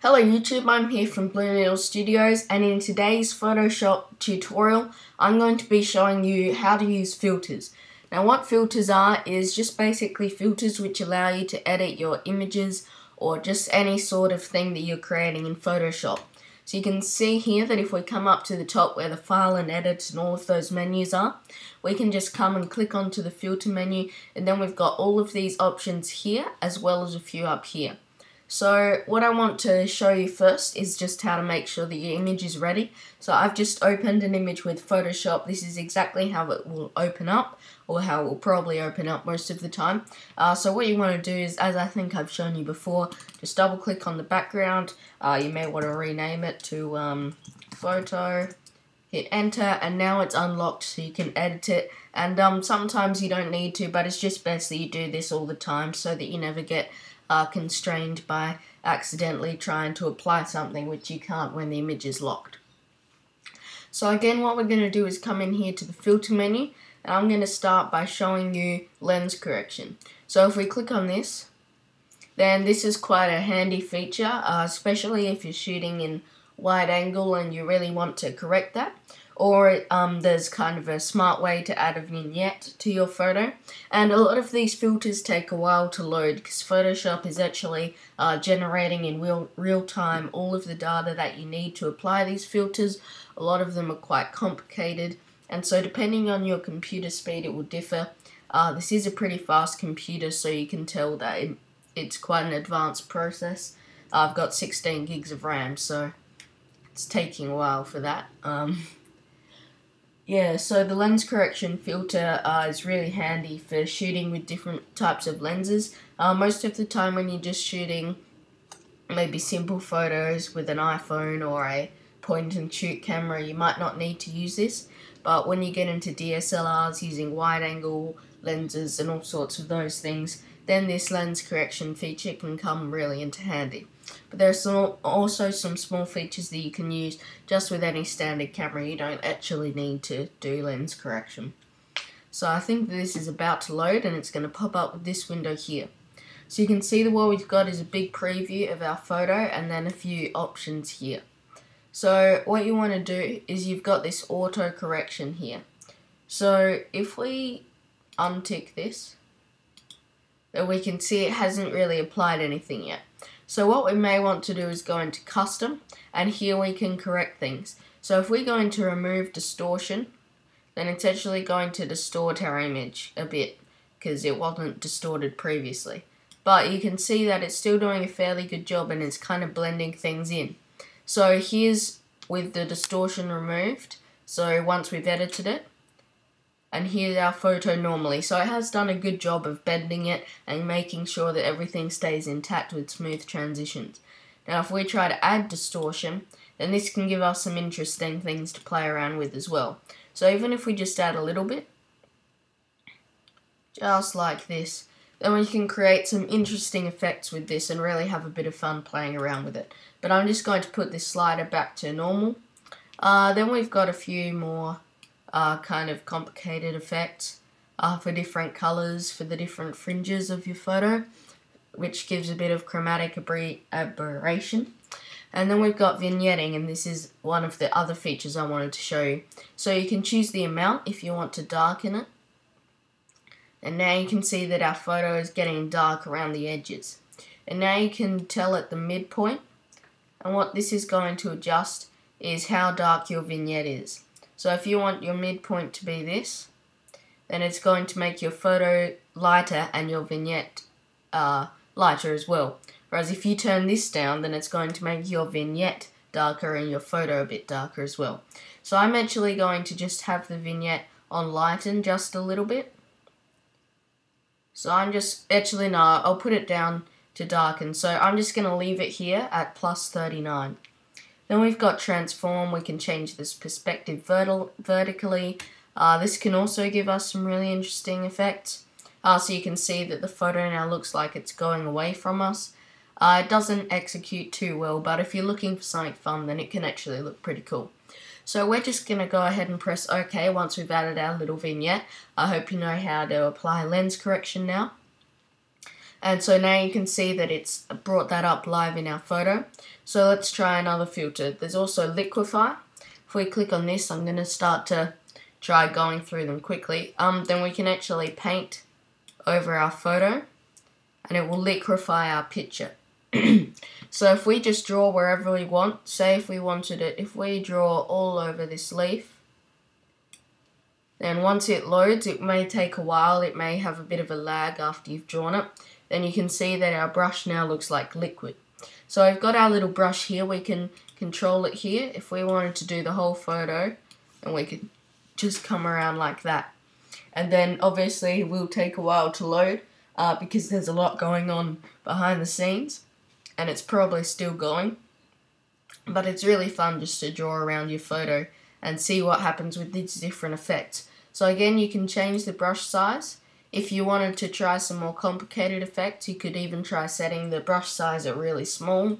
Hello YouTube, I'm here from Blue Needle Studios, and in today's Photoshop tutorial I'm going to be showing you how to use filters. Now what filters are is just basically filters which allow you to edit your images or just any sort of thing that you're creating in Photoshop. So you can see here that if we come up to the top where the file and edit and all of those menus are, we can just come and click onto the filter menu, and then we've got all of these options here as well as a few up here. So what I want to show you first is just how to make sure that your image is ready. So I've just opened an image with Photoshop. This is exactly how it will open up, or how it will probably open up most of the time. So what you want to do is, as I think I've shown you before, just double click on the background. You may want to rename it to photo. Hit enter, and now it's unlocked so you can edit it. And sometimes you don't need to, but it's just best that you do this all the time so that you never get constrained by accidentally trying to apply something which you can't when the image is locked. So again, what we're going to do is come in here to the filter menu, and I'm going to start by showing you lens correction. So if we click on this, then this is quite a handy feature, especially if you're shooting in wide angle and you really want to correct that, or there's kind of a smart way to add a vignette to your photo. And a lot of these filters take a while to load because Photoshop is actually generating in real time all of the data that you need to apply these filters. A lot of them are quite complicated, and so depending on your computer speed it will differ. This is a pretty fast computer, so you can tell that it's quite an advanced process. I've got 16 gigs of RAM, so it's taking a while for that. Yeah, so the lens correction filter is really handy for shooting with different types of lenses. Most of the time when you're just shooting maybe simple photos with an iPhone or a point and shoot camera, you might not need to use this. But when you get into DSLRs using wide angle lenses and all sorts of those things, then this lens correction feature can come really into handy. But there are also some small features that you can use just with any standard camera. You don't actually need to do lens correction. So I think this is about to load, and it's going to pop up with this window here. So you can see that what we've got is a big preview of our photo and then a few options here. So what you want to do is you've got this auto correction here. So if we untick this, then we can see it hasn't really applied anything yet. So what we may want to do is go into custom, and here we can correct things. So if we go into remove distortion, then it's actually going to distort our image a bit because it wasn't distorted previously. But you can see that it's still doing a fairly good job, and it's kind of blending things in. So here's with the distortion removed, so once we've edited it, and here's our photo normally. So it has done a good job of bending it and making sure that everything stays intact with smooth transitions. Now if we try to add distortion, then this can give us some interesting things to play around with as well. So even if we just add a little bit, just like this, then we can create some interesting effects with this and really have a bit of fun playing around with it. But I'm just going to put this slider back to normal. Then we've got a few more kind of complicated effects for different colors for the different fringes of your photo, which gives a bit of chromatic aberration. And then we've got vignetting, and this is one of the other features I wanted to show you. So you can choose the amount if you want to darken it, and now you can see that our photo is getting dark around the edges. And now you can tell at the midpoint, and what this is going to adjust is how dark your vignette is. So if you want your midpoint to be this, then it's going to make your photo lighter and your vignette lighter as well. Whereas if you turn this down, then it's going to make your vignette darker and your photo a bit darker as well. So I'm actually going to just have the vignette on lighten just a little bit. So I'm just, actually no, I'll put it down to darken. So I'm just going to leave it here at plus 39. Then we've got transform. We can change this perspective vertically. This can also give us some really interesting effects. So you can see that the photo now looks like it's going away from us. It doesn't execute too well, but if you're looking for something fun, then it can actually look pretty cool. So we're just going to go ahead and press OK once we've added our little vignette. I hope you know how to apply lens correction now. And so now you can see that it's brought that up live in our photo. So let's try another filter. There's also Liquify. If we click on this, I'm going to start to try going through them quickly. Then we can actually paint over our photo and it will liquefy our picture. So if we just draw wherever we want, say if we wanted it, if we draw all over this leaf, then once it loads, it may take a while, it may have a bit of a lag after you've drawn it, then you can see that our brush now looks like liquid. So I've got our little brush here, we can control it here. If we wanted to do the whole photo, and we could just come around like that. And then obviously it will take a while to load because there's a lot going on behind the scenes, and it's probably still going. But it's really fun just to draw around your photo and see what happens with these different effects. So again, you can change the brush size. If you wanted to try some more complicated effects, you could even try setting the brush size at really small.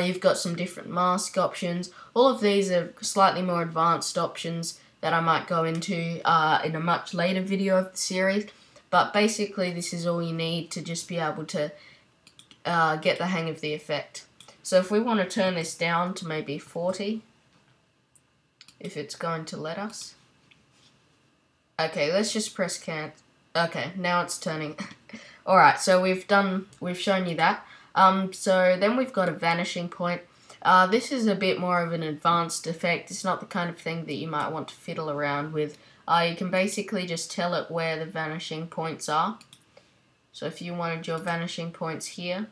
You've got some different mask options. All of these are slightly more advanced options that I might go into in a much later video of the series. But basically this is all you need to just be able to get the hang of the effect. So if we want to turn this down to maybe 40, if it's going to let us. Okay, let's just press cancel. Okay, now it's turning. Alright, so we've shown you that. So then we've got a vanishing point. This is a bit more of an advanced effect. It's not the kind of thing that you might want to fiddle around with. You can basically just tell it where the vanishing points are. So if you wanted your vanishing points here,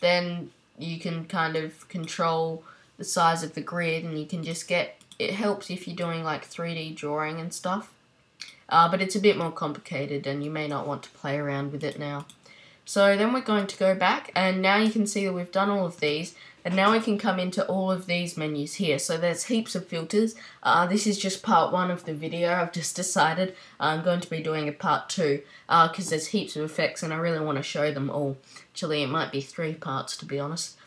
then you can kind of control the size of the grid, and you can just get, it helps if you're doing like 3D drawing and stuff. But it's a bit more complicated and you may not want to play around with it now. So then we're going to go back, and now you can see that we've done all of these, and now we can come into all of these menus here. So there's heaps of filters. This is just part 1 of the video. I've just decided I'm going to be doing a part 2 because there's heaps of effects and I really want to show them all. Actually, it might be 3 parts to be honest.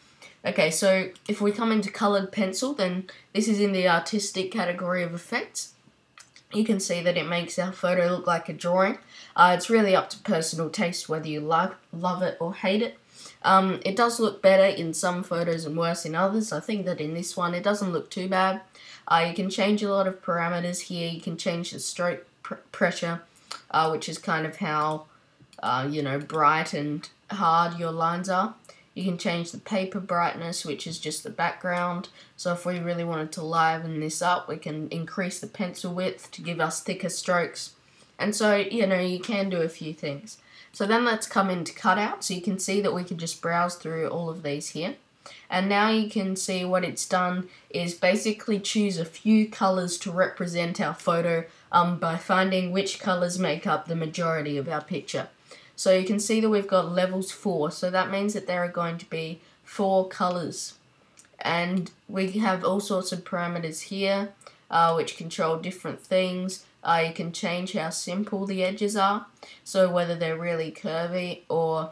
Okay, so if we come into colored pencil, then this is in the artistic category of effects. You can see that it makes our photo look like a drawing. It's really up to personal taste whether you love it or hate it. It does look better in some photos and worse in others. I think that in this one it doesn't look too bad. You can change a lot of parameters here. You can change the stroke pressure, which is kind of how bright and hard your lines are. You can change the paper brightness, which is just the background. So if we really wanted to liven this up, we can increase the pencil width to give us thicker strokes. And so, you can do a few things. So then let's come into cutout. So you can see that we can just browse through all of these here. And now you can see what it's done is basically choose a few colors to represent our photo by finding which colors make up the majority of our picture. So you can see that we've got levels 4, so that means that there are going to be 4 colors. And we have all sorts of parameters here, which control different things. You can change how simple the edges are, so whether they're really curvy, or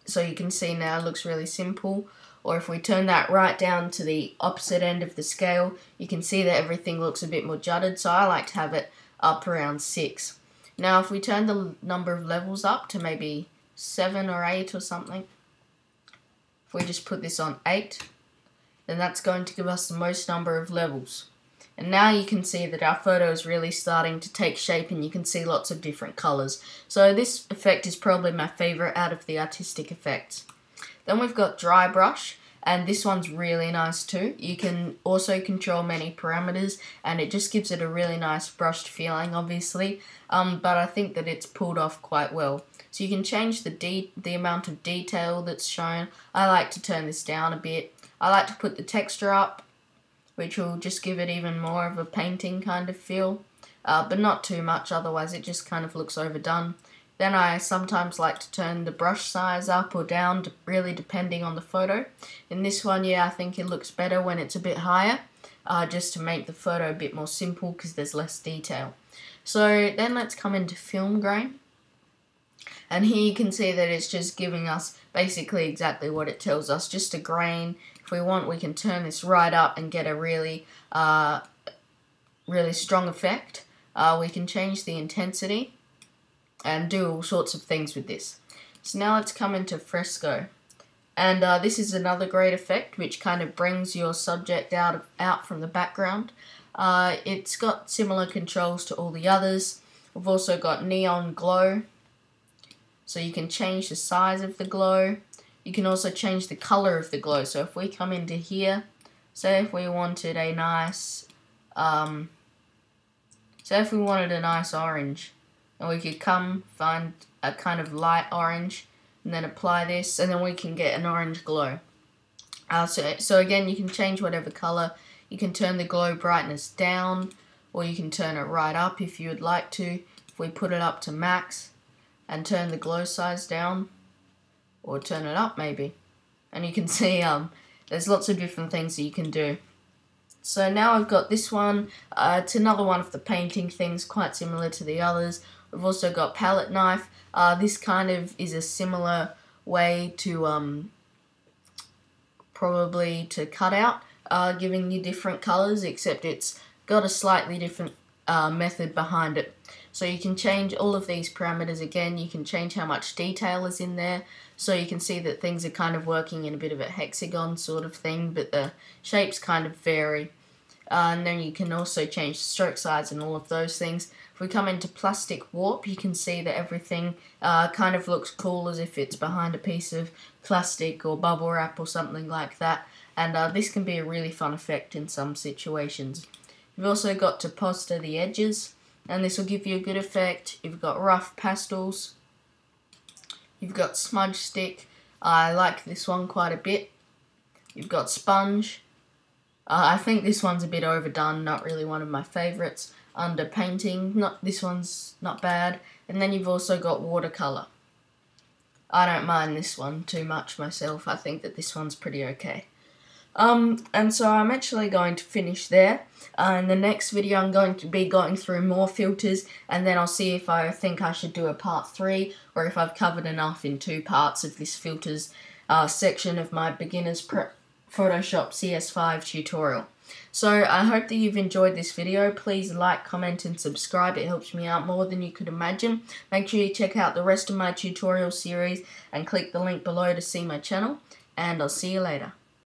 so you can see now it looks really simple. Or if we turn that right down to the opposite end of the scale, you can see that everything looks a bit more jutted, so I like to have it up around 6. Now if we turn the number of levels up to maybe 7 or 8 or something, if we just put this on 8, then that's going to give us the most number of levels. And now you can see that our photo is really starting to take shape and you can see lots of different colours. So this effect is probably my favourite out of the artistic effects. Then we've got dry brush, and this one's really nice too. You can also control many parameters and it just gives it a really nice brushed feeling obviously, but I think that it's pulled off quite well. So you can change the amount of detail that's shown. I like to turn this down a bit. I like to put the texture up, which will just give it even more of a painting kind of feel, but not too much, otherwise it just kind of looks overdone. Then I sometimes like to turn the brush size up or down, really depending on the photo. In this one, yeah, I think it looks better when it's a bit higher, just to make the photo a bit more simple because there's less detail. So then let's come into film grain. And here you can see that it's just giving us basically exactly what it tells us, just a grain. If we want, we can turn this right up and get a really strong effect. We can change the intensity and do all sorts of things with this. So now let's come into Fresco. And this is another great effect which kind of brings your subject out from the background. It's got similar controls to all the others. We've also got neon glow, so you can change the size of the glow. You can also change the color of the glow. So if we come into here, say if we wanted a nice, orange, and we could find a kind of light orange, and then apply this, and then we can get an orange glow. So again, you can change whatever color. You can turn the glow brightness down, or you can turn it right up if you would like to. If we put it up to max and turn the glow size down, or turn it up maybe, and you can see there's lots of different things that you can do. So now I've got this one. It's another one of the painting things, quite similar to the others. We've also got palette knife. This kind of is a similar way to probably to cut out, giving you different colors, except it's got a slightly different method behind it. So you can change all of these parameters again. You can change how much detail is in there, so you can see that things are kind of working in a bit of a hexagon sort of thing, but the shapes kind of vary. And then you can also change the stroke size and all of those things. If we come into plastic warp, you can see that everything kind of looks cool as if it's behind a piece of plastic or bubble wrap or something like that. And this can be a really fun effect in some situations. You've also got to poster the edges, and this will give you a good effect. You've got rough pastels. You've got smudge stick. I like this one quite a bit. You've got sponge. I think this one's a bit overdone, not really one of my favourites. Under painting, this one's not bad. And then you've also got watercolour. I don't mind this one too much myself. I think that this one's pretty okay. And so I'm actually going to finish there. In the next video I'm going to be going through more filters, and then I'll see if I think I should do a part 3, or if I've covered enough in 2 parts of this filters section of my beginner's Photoshop CS5 tutorial. So I hope that you've enjoyed this video. Please like, comment and subscribe. It helps me out more than you could imagine. Make sure you check out the rest of my tutorial series and click the link below to see my channel, and I'll see you later.